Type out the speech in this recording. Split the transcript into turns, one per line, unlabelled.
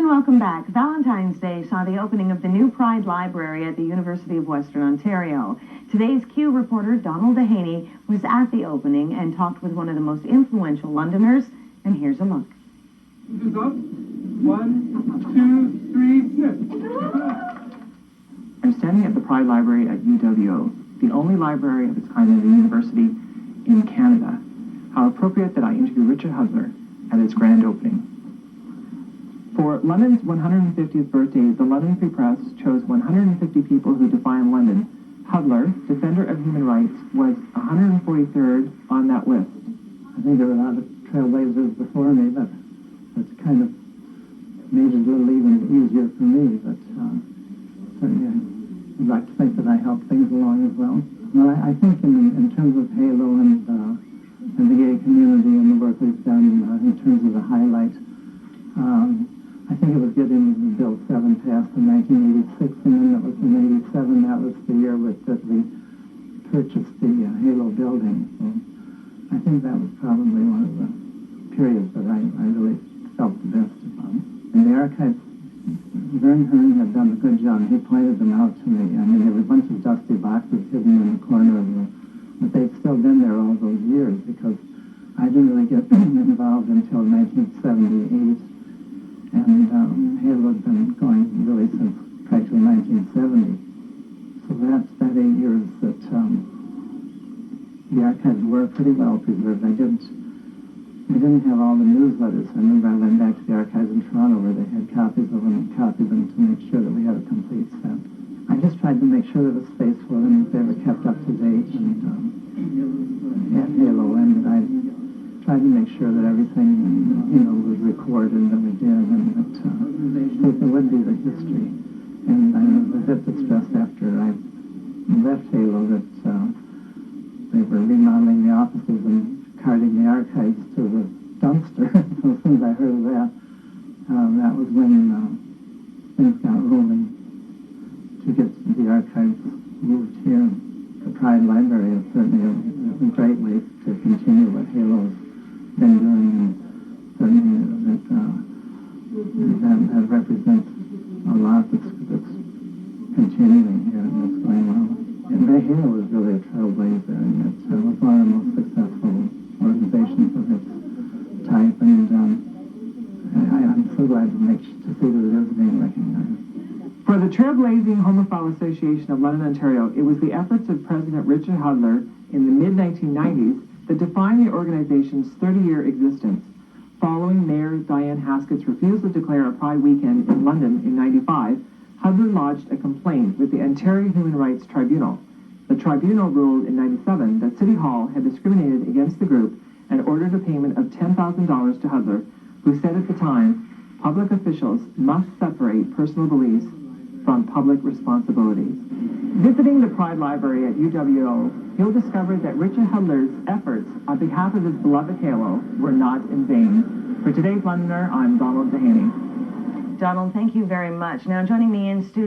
welcome back. Valentine's Day saw the opening of the new Pride Library at the University of Western Ontario. Today's Q reporter, Donald Dehaney, was at the opening and talked with one of the most influential Londoners, and here's a look.
This is up. 1, 2, 3, snip.
I'm standing at the Pride Library at UWO, the only library of its kind in the university in Canada. How appropriate that I interview Richard Hudler at its grand opening. For London's 150th birthday, the London Free Press chose 150 people who define London. Hudler, defender of human rights, was 143rd on that list.
I think there were a lot of trailblazers before me, but that's kind of made it a little even easier for me. But certainly I'd like to think that I helped things along as well. Well, I think in terms of Halo and the gay community and the work we've done in terms of the highlight, I think it was getting Bill 7 passed in 1986, and then it was in 87. That was the year that we purchased the Halo building. So I think that was probably one of the periods that I really felt the best about. And the archives, Vern Hearn had done a good job. He pointed them out to me. I mean, there were a bunch of dusty boxes hidden in the corner of them, but they'd still been there all those years because I didn't really get involved until 1978. And Halo had been going really since practically 1970. So that's that 8 years that the archives were pretty well preserved. We didn't have all the newsletters. I remember I went back to the archives in Toronto where they had copies of them and copied them to make sure that we had a complete set. I just tried to make sure there was space for them if they were kept up to date. And at Halo, and I tried to make sure that everything, was recorded and that we did, and that there would be the history. And I was a bit distressed after I left Halo that they were remodeling the offices and carting the archives to the dumpster. So as soon as I heard of that, that was when things got rolling to get the archives moved here. The Pride Library is certainly a great way to continue what Halo's been doing, and certainly that represents a lot that's continuing here and that's going well. And Halo was really a trailblazer, and it was one of the most successful organizations of its type, and I'm so glad to see that it is being recognized.
For the Trailblazing Homophile Association of London, Ontario, it was the efforts of President Richard Hudler in the mid-1990s that defined the organization's 30-year existence. Following Mayor Diane Haskett's refusal to declare a Pride weekend in London in '95, Hudler lodged a complaint with the Ontario Human Rights Tribunal. The tribunal ruled in '97 that City Hall had discriminated against the group and ordered a payment of $10,000 to Hudler, who said at the time, public officials must separate personal beliefs from public responsibilities. Visiting the Pride Library at UWO, you'll discover that Richard Hudler's efforts on behalf of his beloved Halo were not in vain. For today's Londoner, I'm Donald Dehaney.
Donald, thank you very much. Now joining me in studio